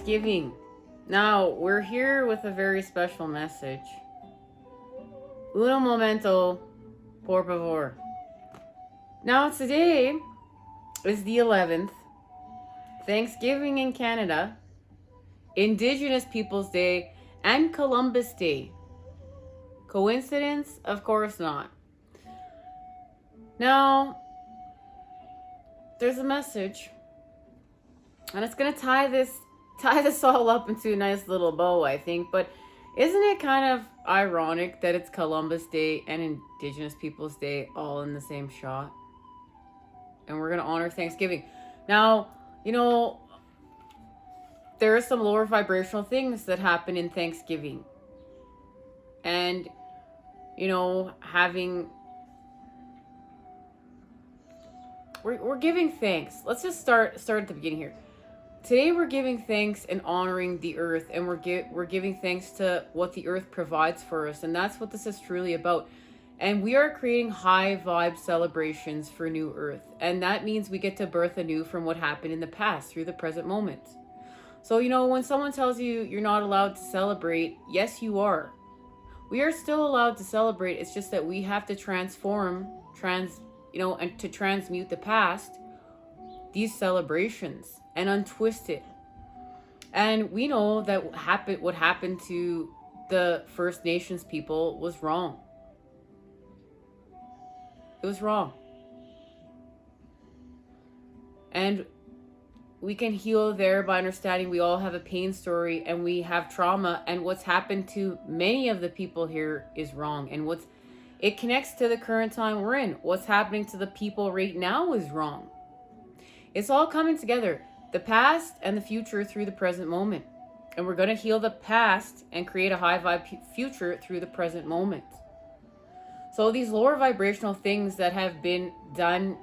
Thanksgiving. Now, we're here with a very special message. Uno momento, por favor. Now, today is the 11th, Thanksgiving in Canada, Indigenous Peoples Day, and Columbus Day. Coincidence? Of course not. Now, there's a message, and it's gonna tie this all up into a nice little bow, I think. But isn't it kind of ironic that it's Columbus Day and Indigenous Peoples Day all in the same shot? And we're gonna honor Thanksgiving. Now, there are some lower vibrational things that happen in Thanksgiving. And, we're giving thanks. Let's just start at the beginning here. Today we're giving thanks and honoring the earth, and we're giving thanks to what the earth provides for us, and that's what this is truly about. And we are creating high vibe celebrations for new earth, and that means we get to birth anew from what happened in the past through the present moment. So when someone tells you you're not allowed to celebrate, yes you are. We are still allowed to celebrate. It's just that we have to and to transmute the past, these celebrations, and untwist it. And we know that what happened to the First Nations people was wrong. It was wrong. And we can heal there by understanding we all have a pain story and we have trauma, and what's happened to many of the people here is wrong. And it connects to the current time we're in. What's happening to the people right now is wrong. It's all coming together. The past and the future through the present moment. And we're going to heal the past and create a high vibe future through the present moment. So these lower vibrational things that have been done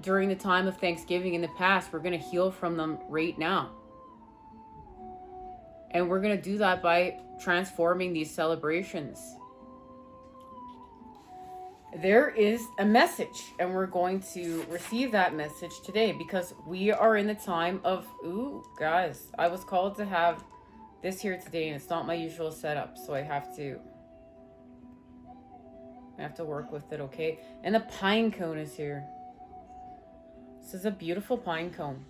during the time of Thanksgiving in the past, we're going to heal from them right now. And we're going to do that by transforming these celebrations. There is a message, and we're going to receive that message today because we are in the time of, guys, I was called to have this here today, and it's not my usual setup, so I have to work with it, okay? And the pine cone is here. This is a beautiful pine cone.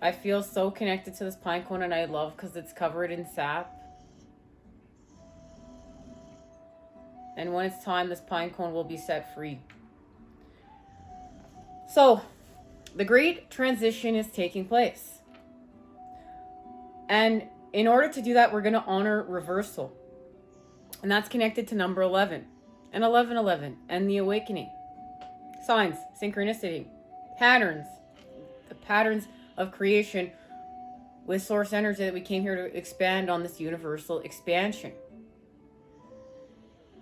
I feel so connected to this pine cone, and I love because it's covered in sap. And when it's time, this pine cone will be set free. So, the great transition is taking place. And in order to do that, we're going to honor reversal. And that's connected to number 11. And 1111. And the awakening. Signs. Synchronicity. Patterns. The patterns of creation with source energy that we came here to expand on, this universal expansion.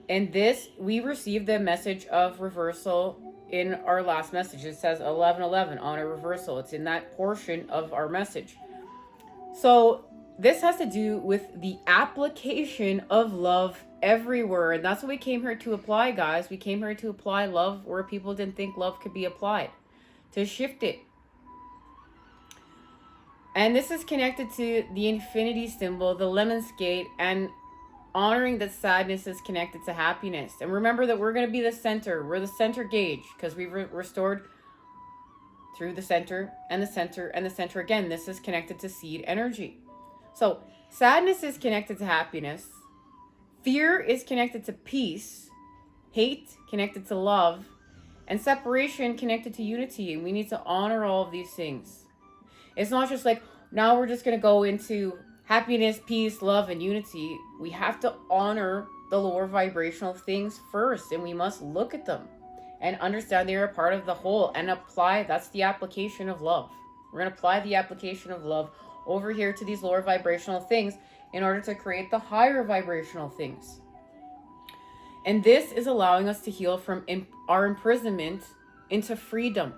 And this, we received the message of reversal in our last message. It says 1111 on a reversal. It's in that portion of our message. So this has to do with the application of love everywhere. And that's what we came here to apply, guys. We came here to apply love where people didn't think love could be applied. To shift it. And this is connected to the infinity symbol, the lemon skate, and honoring that sadness is connected to happiness. And remember that we're going to be the center. We're the center gauge because we've restored through the center and the center and the center again. This is connected to seed energy. So sadness is connected to happiness. Fear is connected to peace. Hate connected to love. And separation connected to unity. And we need to honor all of these things. It's not just like, now we're just going to go into happiness, peace, love, and unity. We have to honor the lower vibrational things first, and we must look at them and understand they are a part of the whole and apply. That's the application of love. We're going to apply the application of love over here to these lower vibrational things in order to create the higher vibrational things. And this is allowing us to heal from our imprisonment into freedom.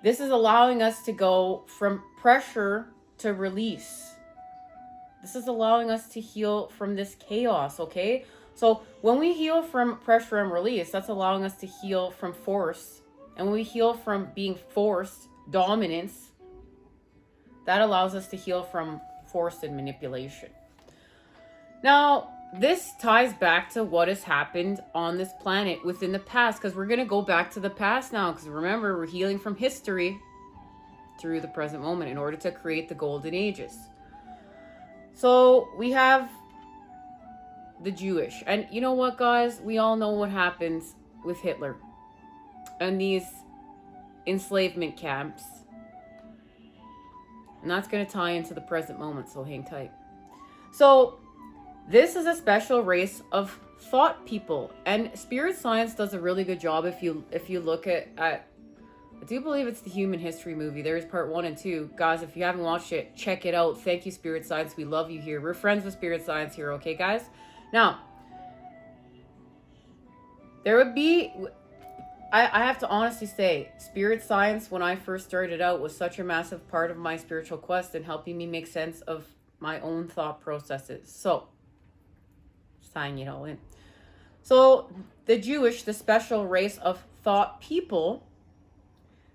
This is allowing us to go from pressure to release. This is allowing us to heal from this chaos, okay? So when we heal from pressure and release, that's allowing us to heal from force. And when we heal from being forced, dominance, That allows us to heal from force and manipulation. Now, this ties back to what has happened on this planet within the past, because we're going to go back to the past now, because remember, we're healing from history through the present moment in order to create the golden ages. So we have the Jewish. And you know what, guys? We all know what happens with Hitler and these enslavement camps. And that's going to tie into the present moment, so hang tight. So this is a special race of thought people, and spirit science does a really good job. If you look at I do believe it's the Human History movie. There's part 1 and 2. Guys, if you haven't watched it, check it out. Thank you, Spirit Science. We love you here. We're friends with Spirit Science here, okay, guys? Now, there would be... I have to honestly say, Spirit Science, when I first started out, was such a massive part of my spiritual quest and helping me make sense of my own thought processes. So, just tying it all in. So, the Jewish, the special race of thought people,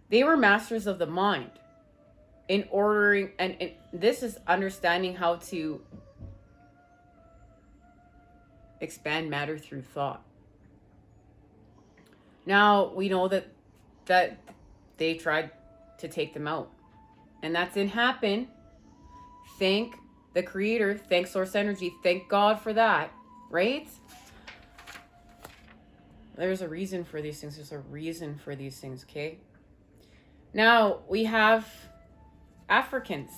they were masters of the mind in ordering, and this is understanding how to expand matter through thought. Now, we know that they tried to take them out. And that didn't happen. Thank the Creator. Thank Source Energy. Thank God for that. Right? There's a reason for these things. There's a reason for these things, okay? Now, we have Africans.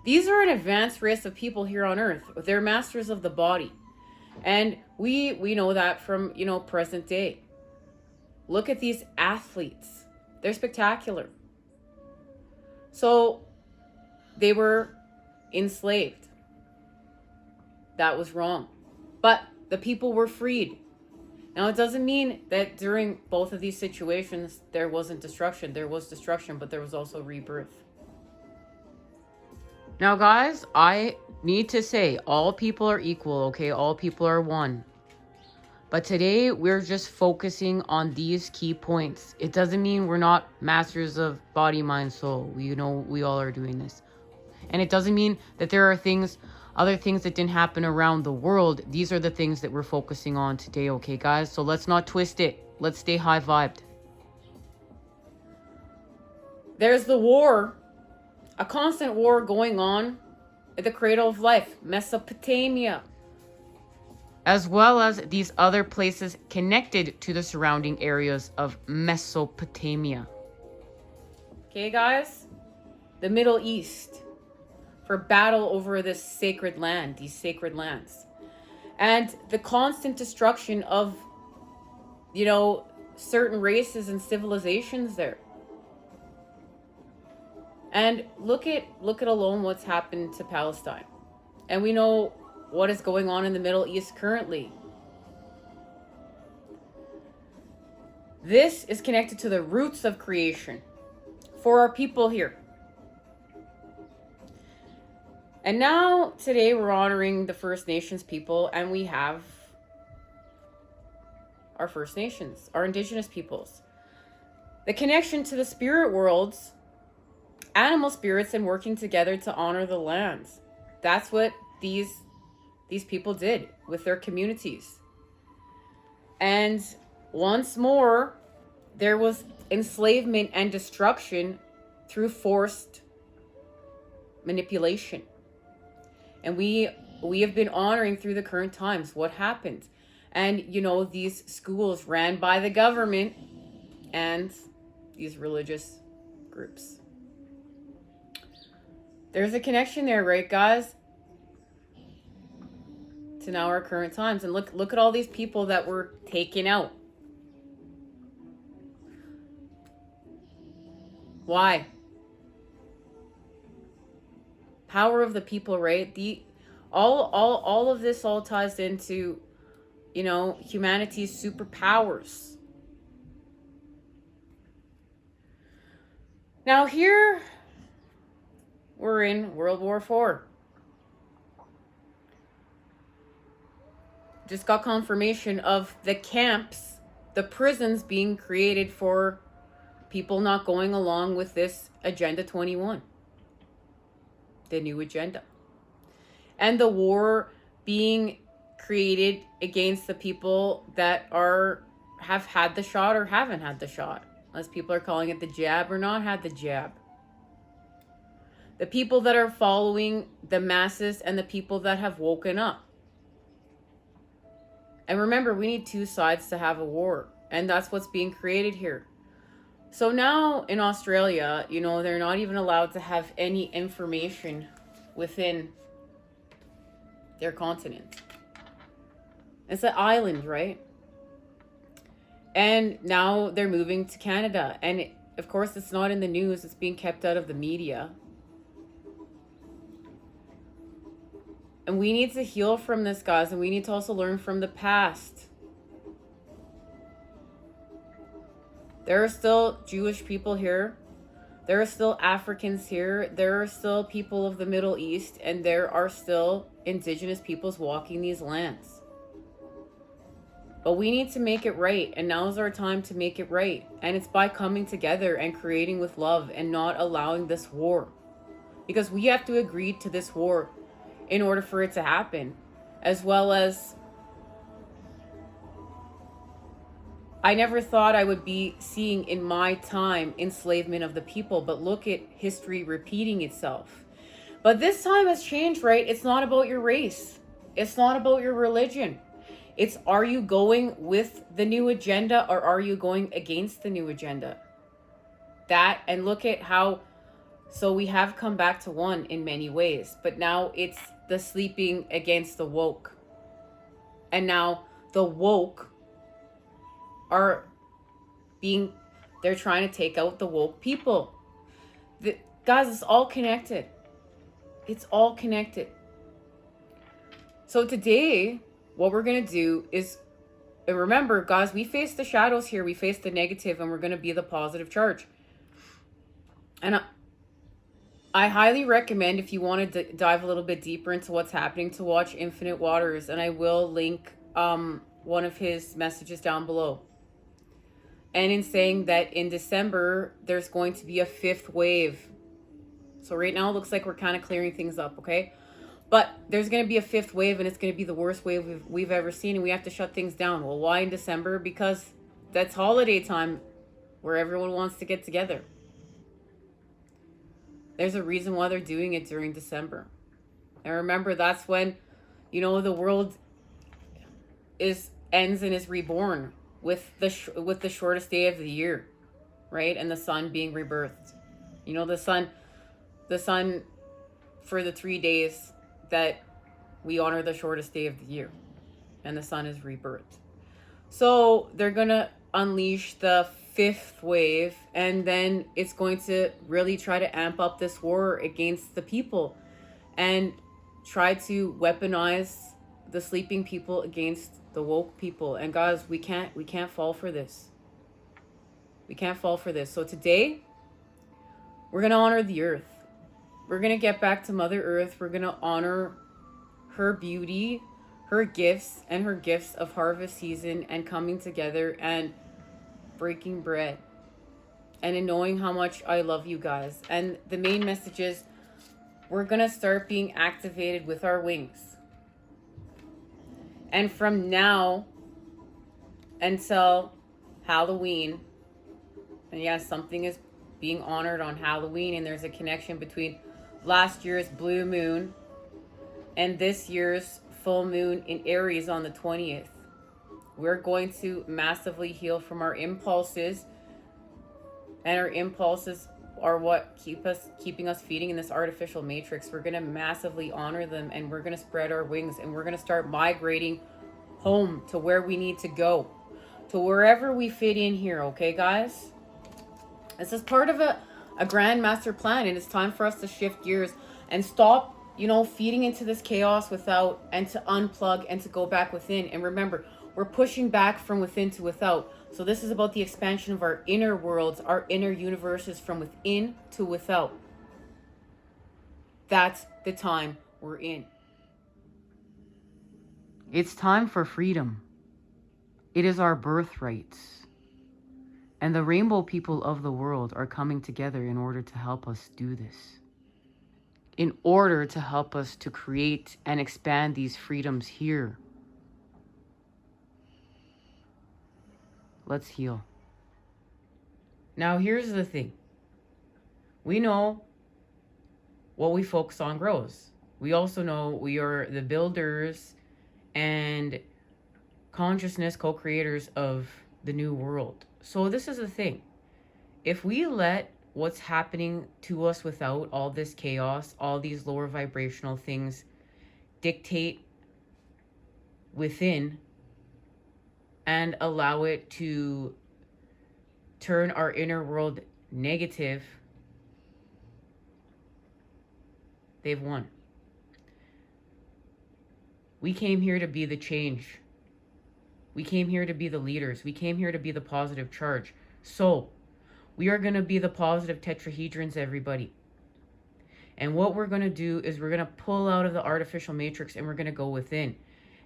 These are an advanced race of people here on Earth. They're masters of the body. And we know that from, present day. Look at these athletes. They're spectacular. So they were enslaved. That was wrong. But the people were freed. Now, it doesn't mean that during both of these situations there wasn't destruction. There was destruction, but there was also rebirth. Now, guys, I need to say all people are equal, okay? All people are one. But today we're just focusing on these key points. It doesn't mean we're not masters of body, mind, soul. We all are doing this. And it doesn't mean that there are other things that didn't happen around the world. These are the things that we're focusing on today, okay, guys? So let's not twist it. Let's stay high-vibed. There's the war. A constant war going on at the cradle of life, Mesopotamia, as well as these other places connected to the surrounding areas of Mesopotamia. Okay, guys? The Middle East, for battle over this sacred land, these sacred lands. And the constant destruction of, certain races and civilizations there. And look at alone what's happened to Palestine. And we know what is going on in the Middle East currently. This is connected to the roots of creation for our people here. And now, today, we're honoring the First Nations people, and we have our First Nations, our Indigenous peoples. The connection to the spirit worlds, animal spirits, and working together to honor the lands. That's what these people did with their communities. And once more, there was enslavement and destruction through forced manipulation. And we have been honoring through the current times what happened. And, these schools ran by the government and these religious groups. There's a connection there, right, guys? To now our current times. And look at all these people that were taken out. Why? Power of the people, right? All of this all ties into, humanity's superpowers. Now here we're in World War IV. Just got confirmation of the camps, the prisons being created for people not going along with this Agenda 21, the new agenda. And the war being created against the people that have had the shot or haven't had the shot. As people are calling it the jab or not had the jab. The people that are following the masses and the people that have woken up. And remember, we need two sides to have a war. And that's what's being created here. So now in Australia, you know, they're not even allowed to have any information within their continent. It's an island, right? And now they're moving to Canada. And of course, it's not in the news. It's being kept out of the media. And we need to heal from this, guys. And we need to also learn from the past. There are still Jewish people here. There are still Africans here. There are still people of the Middle East. And there are still indigenous peoples walking these lands. But we need to make it right. And now's our time to make it right. And it's by coming together and creating with love and not allowing this war. Because we have to agree to this war in order for it to happen. As well as, I never thought I would be seeing in my time enslavement of the people, but look at history repeating itself. But this time has changed, right? It's not about your race. It's not about your religion. It's, are you going with the new agenda or are you going against the new agenda? That, and look at how, so we have come back to one in many ways, but now it's the sleeping against the woke. And now the woke are they're trying to take out the woke people. Guys, it's all connected. It's all connected. So today, what we're going to do is, and remember, guys, we face the shadows here. We face the negative, and we're going to be the positive charge. And I highly recommend, if you want to dive a little bit deeper into what's happening, to watch Infinite Waters. And I will link one of his messages down below. And in saying that in December, there's going to be a 5th wave. So right now, it looks like we're kind of clearing things up, okay? But there's going to be a 5th wave, and it's going to be the worst wave we've ever seen, and we have to shut things down. Well, why in December? Because that's holiday time where everyone wants to get together. There's a reason why they're doing it during December. And remember, that's when, you know, the world ends and is reborn with the shortest day of the year, right? And the sun being rebirthed. You know, the sun for the 3 days that we honor the shortest day of the year, and the sun is rebirthed. So they're gonna unleash the 5th wave, and then it's going to really try to amp up this war against the people and try to weaponize the sleeping people against the woke people. And guys, we can't fall for this. We can't fall for this. So today, we're gonna honor the earth. We're gonna get back to Mother Earth. We're gonna honor her beauty, her gifts, and her gifts of harvest season and coming together and breaking bread, and in knowing how much I love you guys. And the main message is, we're gonna start being activated with our wings. And from now until Halloween, and yes, something is being honored on Halloween, and there's a connection between last year's blue moon and this year's full moon in Aries on the 20th. We're going to massively heal from our impulses, and our impulses are what keeping us feeding in this artificial matrix. We're going to massively honor them, and we're going to spread our wings, and we're going to start migrating home to where we need to go, to wherever we fit in here. Okay, guys? This is part of a grand master plan, and it's time for us to shift gears and stop, you know, feeding into this chaos and to unplug and to go back within. And remember, we're pushing back from within to without. So this is about the expansion of our inner worlds, our inner universes, from within to without. That's the time we're in. It's time for freedom. It is our birthright. And the rainbow people of the world are coming together in order to help us do this. In order to help us to create and expand these freedoms here. Let's heal. Now, here's the thing. We know what we focus on grows. We also know we are the builders and consciousness co-creators of the new world. So this is the thing. If we let what's happening to us without all this chaos, all these lower vibrational things dictate within and allow it to turn our inner world negative, they've won. We came here to be the change. We came here to be the leaders. We came here to be the positive charge. So, we are going to be the positive tetrahedrons, everybody. And what we're going to do is we're going to pull out of the artificial matrix and we're going to go within.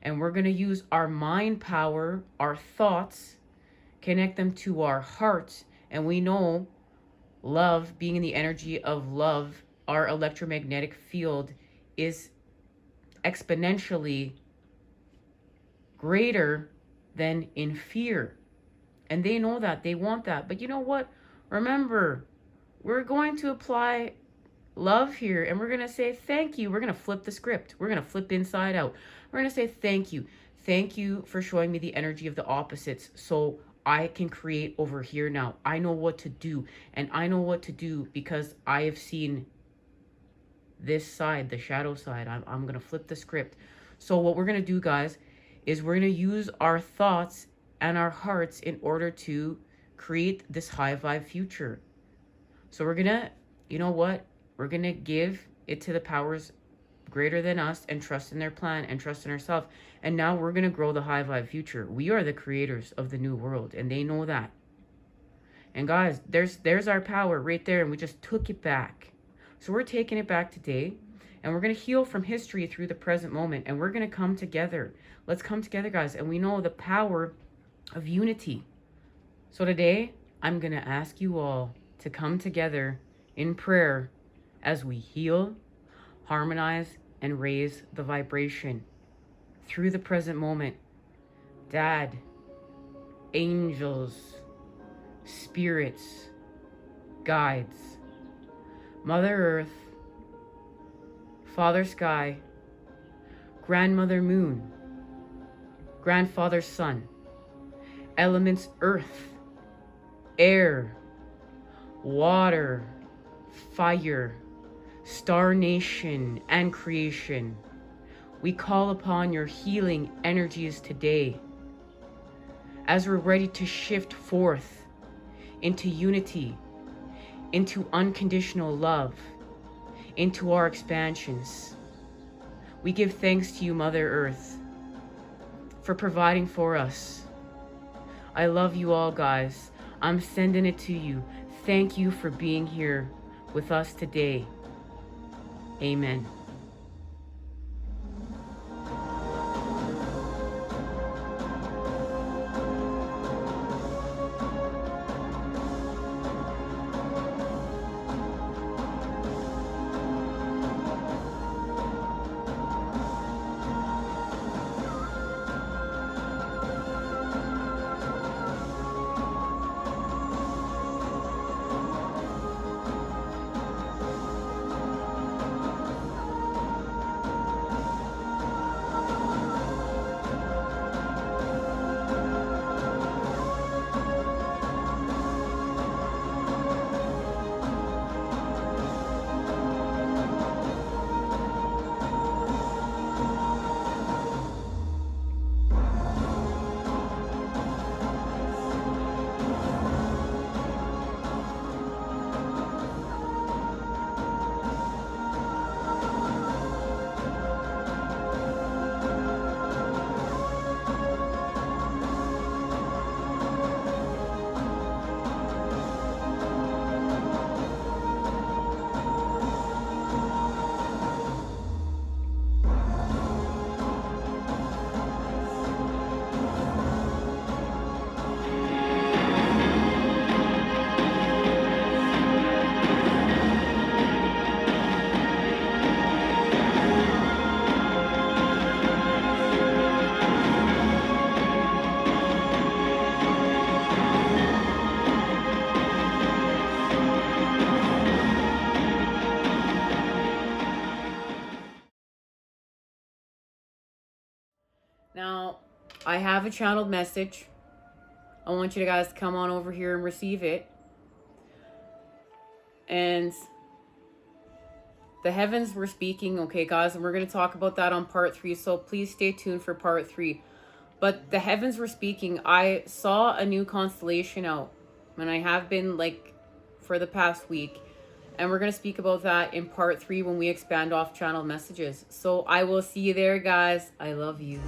And we're going to use our mind power, our thoughts, connect them to our hearts. And we know love, being in the energy of love, our electromagnetic field is exponentially greater than in fear. And they know that. They want that. But you know what? Remember, we're going to apply love here and we're going to say thank you. We're going to flip the script. We're going to flip inside out. We're going to say thank you. Thank you for showing me the energy of the opposites so I can create over here now. I know what to do. And I know what to do because I have seen this side, the shadow side. I'm going to flip the script. So what we're going to do, guys, is we're going to use our thoughts and our hearts in order to create this high vibe future. So we're going to, you know what? We're going to give it to the powers greater than us and trust in their plan and trust in ourselves. And now we're going to grow the high vibe future. We are the creators of the new world and they know that. And guys, there's our power right there and we just took it back. So we're taking it back today and we're going to heal from history through the present moment and we're going to come together. Let's come together, guys. And we know the power of unity. So today, I'm going to ask you all to come together in prayer as we heal, harmonize, and raise the vibration through the present moment. Dad, angels, spirits, guides, Mother Earth, Father Sky, Grandmother Moon, Grandfather Sun, elements Earth, air, water, fire, star nation, and creation. We call upon your healing energies today as we're ready to shift forth into unity, into unconditional love, into our expansions. We give thanks to you, Mother Earth, for providing for us. I love you all, guys. I'm sending it to you. Thank you for being here with us today. Amen. Now, I have a channeled message. I want you guys to come on over here and receive it. And the heavens were speaking, okay, guys, and we're going to talk about that on part 3, so please stay tuned for part 3. But the heavens were speaking. I saw a new constellation out, and I have been, like, for the past week. And we're going to speak about that in part 3 when we expand off channel messages. So I will see you there, guys. I love you.